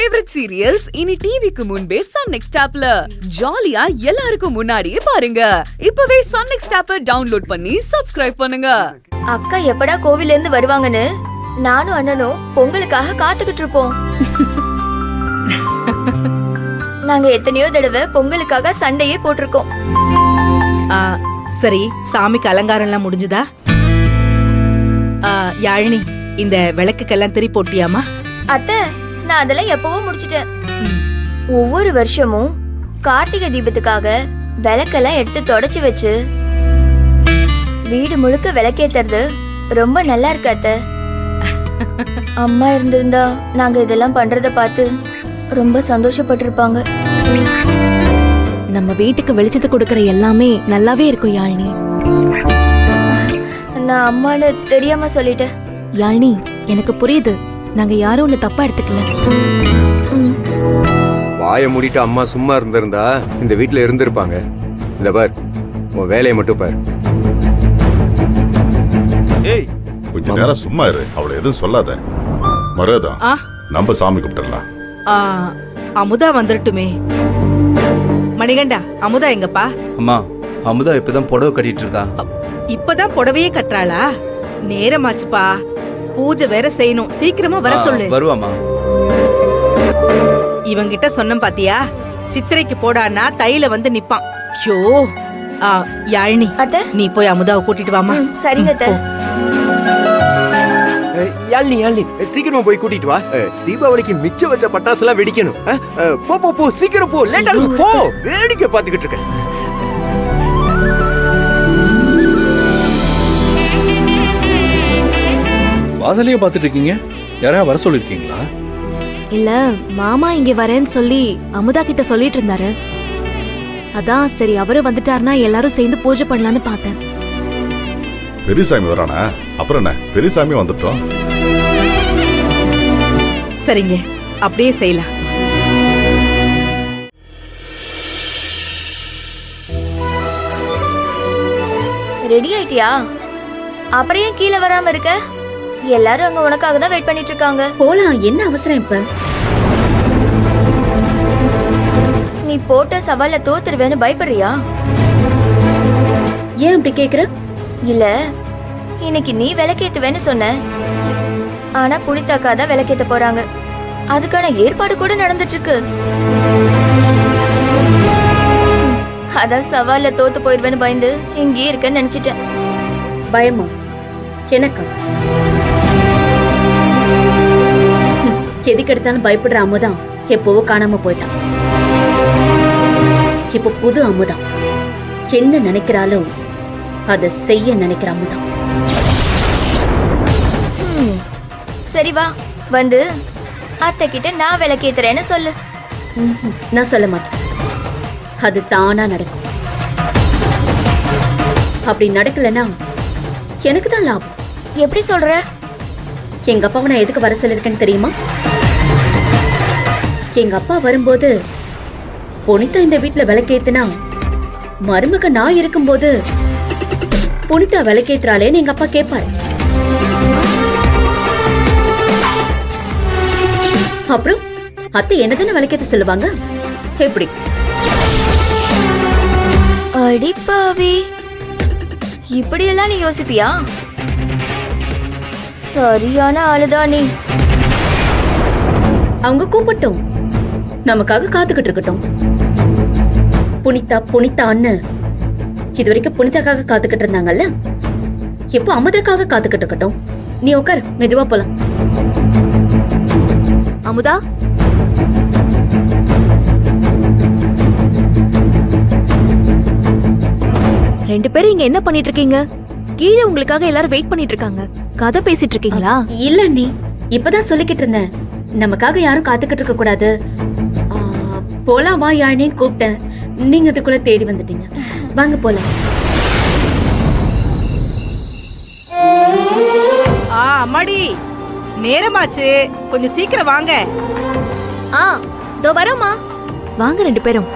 Favourite serials இனி டிவிக்கு முன்பே சன் நெக்ஸ்ட் ஆப்ல ஜாலியா எல்லாருக்கும் முன்னாடியே பாருங்க. இப்பவே சன் நெக்ஸ்ட் ஆப்பை டவுன்லோட் பண்ணி சப்ஸ்கிரைப் பண்ணுங்க. அக்கா எப்படா கோவில்ல இருந்து வருவாங்கன்னு நானும் அண்ணனும் பொங்கலுக்காக காத்துக்கிட்டு இருப்போம். நாங்க எத்தனையோ தடவை பொங்கலுக்காக சண்டையே போட்டிருக்கோம். சரி, சாமிக்கு அலங்காரம் எல்லாம் முடிஞ்சுதா? யாழினி, இந்த விளக்குக்கெல்லாம் திரி போட்டியாமா? அத்தை, நான் அதெல்லாம் எப்பவோ முடிச்சிட்டேன். ஒவ்வொரு வருஷமும் கார்த்திகை தீபத்துக்காக விளக்கெல்லாம் எடுத்து தொடச்சு வச்சு வீடு முழுக்க விளக்கேத்துறது ரொம்ப நல்லா இருக்கு அத்தை. அம்மா இருந்திருந்தா நாங்க இதெல்லாம் பண்றத பார்த்து ரொம்ப சந்தோஷப்பட்டிருப்பாங்க. நம்ம வீட்டுக்கு வெளிச்சத்தை கொடுக்கற எல்லாமே நல்லாவே இருக்கும் யாழினி. நான் அம்மான்னு தெரியாம சொல்லிட்டேன். யாழினி, எனக்கு புரியுது. நாங்க யாரும் ஒண்ணு தப்பா எடுத்துக்கல. வாயை மூடிட்டு அம்மா சும்மா இருந்திருந்தா இந்த வீட்டுல இருந்திருப்பாங்க. இந்த பார், உன் வேலையை மட்டும் பார். ஏய், கொஞ்ச நேரம் சும்மா இரு. அவளை எதுவும் சொல்லாத. மரேதா, நம்ம சாமி கும்பிட்டுலாம். அமுதா வந்துட்டுமே. மணிகண்டா, அமுதா எங்கப்பா? அம்மா, அமுதா இப்பதான் புடவை கட்டிட்டு இருக்கா. இப்பதான் புடவையே கட்டுறாளா? நேரமாச்சுப்பா, பூஜை வேற செய்யணும். சீக்கிரமா வர சொல்லு. வருவாமா? இவங்கிட்ட சொன்ன பாத்தியா? சித்திரைக்கு போடான்னா தையில வந்து நிப்பான். ஐயோ, யாழினி, நீ போய் அமுதாவை கூட்டிட்டு வாமா. சரிங்க அத்தை. யாழினி, சீக்கிரமா போய் கூட்டிட்டு வா. தீபாவளிக்கு மிச்சம் வச்ச பட்டாசு எல்லாம் வெடிக்கணும். போ போ போ, சீக்கிரம் போ. லேட் ஆகுது, போ. வேடிக்கை பாத்துக்கிட்டு இருக்கேன். வாசலையே பாத்துட்டு இருக்கீங்க. யாரையா வர சொல்லிருக்கீங்களா? இல்ல, மாமா இங்க வரேன்னு சொல்லி அமுதா கிட்ட சொல்லிட்டு இருந்தாரு. அதான் சரி, அவரு வந்துட்டாருன்னா எல்லாரும் சேர்ந்து பூஜை பண்ணலான்னு பார்த்தேன். பெரியசாமி வரானா? அப்புறம் என்ன, பெரியசாமி வந்துட்டோம். சரிங்க, அப்படியே செய்யலாம். ரெடி ஆயிட்டியா? அப்புறம் ஏன் கீழே வராம இருக்க? எல்லாரும் அங்க உனக்காக தான் வெயிட் பண்ணிட்டு இருக்காங்க. போலாம், என்ன அவசரம் இப்ப? நீ போட்ட சவால்ல தோத்துருவேன்னு பயப்படுறியா? ஏன் அப்படி கேக்குற? இல்ல, இன்னைக்கு நீ விளக்கேத்துவேன்னு சொன்ன. ஆனா புனிதாக்கா தான் விளக்கேத்த போறாங்க. அதுக்கான ஏற்பாடு கூட நடந்துட்டு இருக்கு. அதான் சவால்ல தோத்து போயிருவேன்னு பயந்து இங்கே இருக்கேன்னு நினைச்சிட்டேன். பயமா? எனக்கு எதுக்கு எடுத்தாலும் பயப்படுற அமுதான் எப்பவோ காணாம போயிட்டான். இப்ப புது அமுதான் என்ன நினைக்கிறாளோ அதை செய்ய நினைக்கிற அமுதான். சரி வா, வந்து அத்தை கிட்ட நான் விளக்கேத்துறேன்னு சொல்லு. நான் சொல்ல மாட்டேன். அது தானா நடக்கும். அப்படி நடக்கலன்னா எனக்கு தான் லாபம். எப்படி சொல்ற? எங்க அப்பாவை நான் எதுக்கு வர சொல்லிருக்கேன்னு தெரியுமா? எங்க அப்பா வரும்போது புனிதா இந்த வீட்டுல விளக்கேத்துனா மருமக நான் இருக்கும்போது புனிதா விளக்கேத்துறாளேன்னு எங்க அப்பா கேட்பாரு. அப்புறம் அத்தை என்னதானே விளக்கேத்த சொல்லுவாங்க. எப்படி? அடிப்பாவி, இப்படியெல்லாம் நீ யோசிப்பியா? சரியான ஆளுதான் நீ. அவங்க கூப்பிட்டோம், நமக்காக காத்துக்கிட்டு இருக்கட்டும். புனிதா புனிதான்னு இதுவரைக்கும் புனிதாக்காக காத்துக்கிட்டு இருந்தாங்கல்ல, இப்போ அமுதாக்காக காத்துக்கிட்டு இருக்கட்டும். நீ உட்கார், மெதுவா போலாம். அமுதா, ரெண்டு பேரும் இங்க என்ன பண்ணிட்டு இருக்கீங்க? கீழே உங்களுக்காக எல்லாரும் வெயிட் பண்ணிட்டு இருக்காங்க. கதை பேசிட்டு இருக்கீங்களா? இல்ல, நீ இப்பதான் சொல்லிக்கிட்டு இருந்தேன், நமக்காக யாரும் காத்துக்கிட்டு இருக்க கூடாது. போலாம் வா யாழினின்னு கூப்பிட்டேன். நீங்க அதுக்குள்ள தேடி வந்துட்டீங்க. வாங்க போலாம். அம்மாடி, நேரமாச்சு, கொஞ்சம் சீக்கிரம் வாங்க. தோ வரோமா. வாங்க ரெண்டு பேரும்.